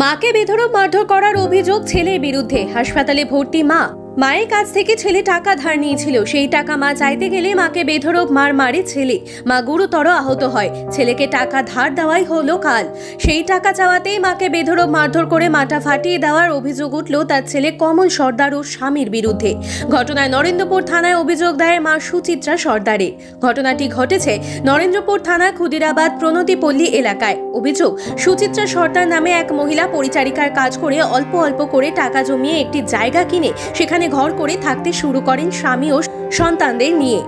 মাকে বেধড়ক মারধর করার অভিযোগ ছেলের বিরুদ্ধে। হাসপাতালে ভর্তি মা। মায়ের কাছ থেকে ছেলে টাকা ধার নিয়েছিল, সেই টাকা মা চাইতে গেলে মাকে বেধড়ক মারে ছেলে। মা গুরুতর আহত হয়। ছেলেকে টাকা ধার দেওয়াই হলো কাল। সেই টাকা চাওয়াতেই মাকে বেধড়ক মারধর করে মাথা ফাটিয়ে দেওয়ার অভিযোগ উঠল তার ছেলে কমল সর্দার ও স্বামীর বিরুদ্ধে। ঘটনায় নরেন্দ্রপুর থানায় অভিযোগ দেয় মা সুচিত্রা সর্দারের। ঘটনাটি ঘটেছে নরেন্দ্রপুর থানা ক্ষুদিরাবাদ প্রণতিপল্লী এলাকায়। অভিযোগ, সুচিত্রা সর্দার নামে এক মহিলা পরিচারিকার কাজ করে অল্প অল্প করে টাকা জমিয়ে একটি জায়গা কিনে সেখানে ঘর করে থাকতে শুরু করেন স্বামী ও সন্তানদের নিয়ে।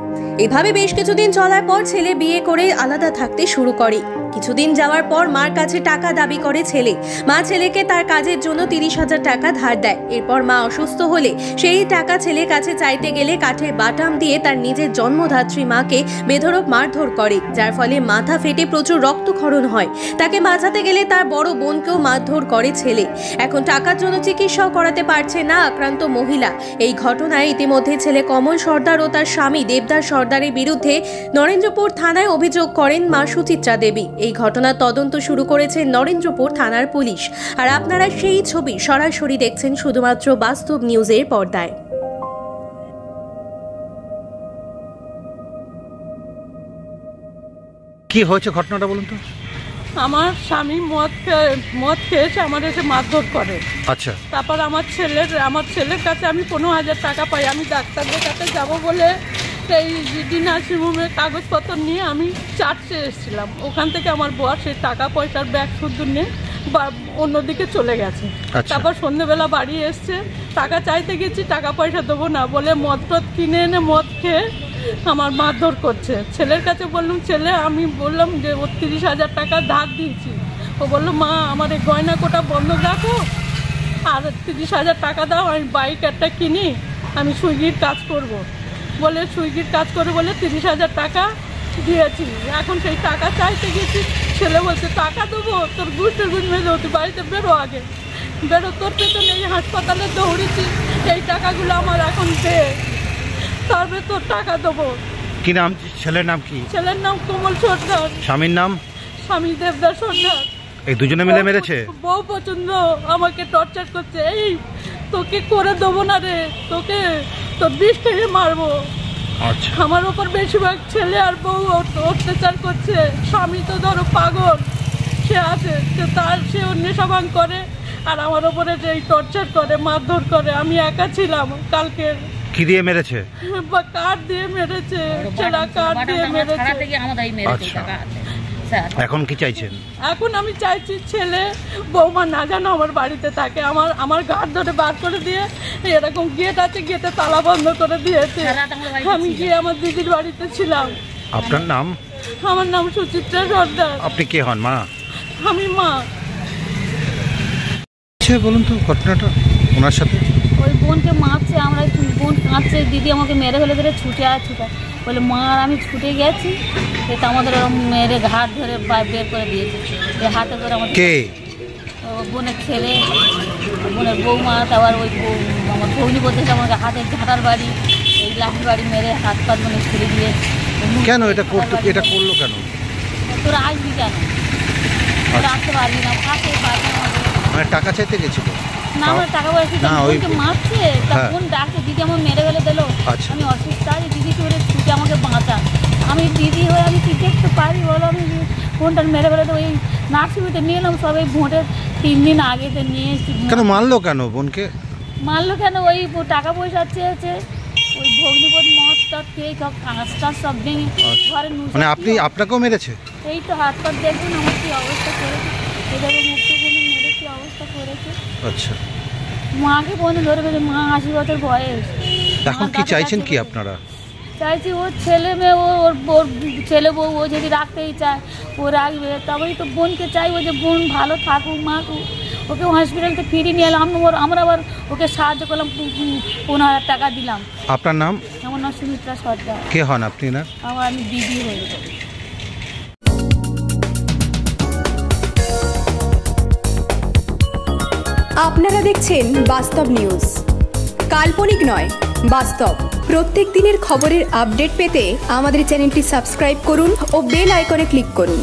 এভাবে বেশ কিছুদিন চলার পর ছেলে বিয়ে করে আলাদা থাকতে শুরু করে। কিছুদিন যাওয়ার পর মার কাছে টাকা দাবি করে ছেলে। মা ছেলেকে তার কাজের জন্য 30,000 টাকা ধার দেয়। এরপর মা অসুস্থ হলে সেই টাকা ছেলের কাছে চাইতে গেলে কাঠের বাটাম দিয়ে তার নিজের জন্মধাত্রী মাকে বেধড়ক মারধর করে, যার ফলে মাথা ফেটে প্রচুর রক্তক্ষরণ হয়। তাকে বাঁচাতে গেলে তার বড় বোনকেও মারধর করে ছেলে। এখন টাকার জন্য চিকিৎসাও করাতে পারছে না আক্রান্ত মহিলা। এই ঘটনায় ইতিমধ্যে ছেলে কমল সর্দার ও তার স্বামী দেবদাস সর্দারের বিরুদ্ধে নরেন্দ্রপুর থানায় অভিযোগ করেন মা সুচিত্রা দেবী। এই ঘটনার তদন্ত শুরু করেছে নরেন্দ্রপুর থানার পুলিশ। আর আপনারা সেই ছবি সরাসরি দেখছেন শুধুমাত্র বাস্তব নিউজের পর্দায়। কি হয়েছে ঘটনাটা বলুন তো? আমার স্বামী মদ খেয়েছে, আমার এসে মারধর করে। আচ্ছা। তারপর আমার ছেলের কাছে আমি 15,000 টাকা পাই। আমি ডাক্তারদের কাছে যাব বলে সেই জিডি নার্সিংহোমের কাগজপত্র নিয়ে আমি চার্চে এসেছিলাম। ওখান থেকে আমার বর সেই টাকা পয়সার ব্যাগ শুদ্ধ নিয়ে বা অন্যদিকে চলে গেছে। তারপর সন্ধ্যেবেলা বাড়ি এসছে, টাকা চাইতে গেছি, টাকা পয়সা দেবো না বলে মদ কিনে এনে মদ খেয়ে আমার মারধর করছে। ছেলের কাছে বললাম, আমি বললাম যে ও 30,000 টাকা ধার দিয়েছি। ও বললো, মা আমার এই গয়না কোটা বন্ধ রাখো আর 30,000 টাকা দাও, আমি বাইক একটা কিনি, আমি সুইগির কাজ করব। বলে সুইগির কাজ করে বলে 30,000 টাকা দিয়েছি। এখন সেই টাকা চাইতে গেছি, ছেলে বলছে টাকা দেবো, তোর গুষ্টের গুণ মেরে দেবো, তুই বাড়িতে বেরো, আগে বেরো, তোর পেছনে এই হাসপাতালে দৌড়েছি, এই টাকাগুলো আমার এখন দে, তারপরে তোর টাকা দেবো। কি নাম ছেলের নাম? কি ছেলের নাম কমল সর্দার। স্বামীর নাম? স্বামী দেবদাস সর্দার। এই দুজনে মিলে মেরেছে? বউ পছন্দ আমাকে টর্চার করছে, এই তোকে করে দেবো না রে, তোকে তোর বিষ খেয়ে মারবো। আচ্ছা। আমার ওপর বেশিরভাগ ছেলে আর বউ অত্যাচার করছে। স্বামী তো ধরো পাগল, সে আছে, সে নেশা ভাঙ করে আর আমার ওপরে এই টর্চার করে, মারধর করে। আমি একা ছিলাম কালকে। কি দিয়ে মেরেছে? কাঠ দিয়ে মেরেছে, কাঠ দিয়ে মেরেছে। এখন কি চাইছেন? এখন আমি চাইছি ছেলে বৌমা না যেন আমার বাড়িতে থাকে। আমার গাড় ধরে বার করে দিয়ে, এরকম গেট আছে, গেটে তালা বন্ধ করে দিয়েছে। আমি গিয়ে আমার দিদির বাড়িতে ছিলাম। আপনার নাম? আমার নাম সুচিত্রা সর্দার। আপনি কে হন? মা? আমি মা। বলুন তো ঘটনাটা ওনার সাথে। ওই বোনকে মারছে, আমরা বোন কাঁদছে, দিদি আমাকে মেরে ফেলে ধরে ছুটে বলে মা আর আমি ছুটে গেছি, সেটা আমাদের মেরে ঘাট ধরে বের করে দিয়েছে। এই হাতে করে আমাদের কে? বোনের ছেলে, বোনের বৌমা, তারপর ওই আমার ভৌনি বলতে আমাকে হাতের ঝাঁটার বাড়ি, এই লাঠির বাড়ি মেরে হাত পাত মানে ছুড়ে দিয়ে। কেন এটা করলো কেন? তোরা আসবি কেন, তোরা আসতে পারবি না, আসতে পারবি না। মানে টাকা চাইতে গেছিল না, আমার টাকা পয়সা বোনকে মারছে, বোন ডাকছে, দিদি আমার মেরে ফেলে দিল। আমি অসুস্থ আছি, দিদি করে ছুটে আমাকে বাঁচা। আমি দিদি হয়ে আমি কি দেখতে পারি বলো? আমি বোনটা মেরে ফেলে দেবো। এই নার্সিংহোমে নিয়ে এলাম, সব এই ভোটের 3 দিন আগেতে নিয়ে এসেছি। কেন মারলো কেন বোনকে? মারলো কেন? ওই টাকা পয়সা চেয়েছে, ওই ভগ্নিপতি মদটা খেয়ে কাঁচটা সব ভেঙে ঘরে। মানে আপনাকেও মেরেছে? এই তো হাত পাত দেখুন আমার কি অবস্থা করেছে, এভাবে মুখটা মেরে কি অবস্থা করেছে। আচ্ছা। মাকে বন্ধু ধরে ফেলে, মা 80 বছর বয়স। এখন কি চাইছেন কি আপনারা? চাইছি ওর ছেলে মেয়ে, ওর ছেলে বউ ও যদি রাখতেই চায় ও রাখবে, তবেই তো বোনকে চাইবো যে বোন ভালো থাকুক, মাকুক। ওকে হসপিটালতে ফিরিয়ে নিয়ে এলাম, আমরা আবার ওকে সাহায্য করলাম, 15,000 টাকা দিলাম। আপনার নাম? আমার নাম সুমিত্রা সর্দার। কে হন আপনি? না, আমি দিদি হয়ে যাব। আপনারা দেখছেন বাস্তব নিউজ, কাল্পনিক নয়, বাস্তব। প্রত্যেক দিনের খবরের আপডেট পেতে আমাদের চ্যানেলটি সাবস্ক্রাইব করুন ও বেল আইকনে ক্লিক করুন।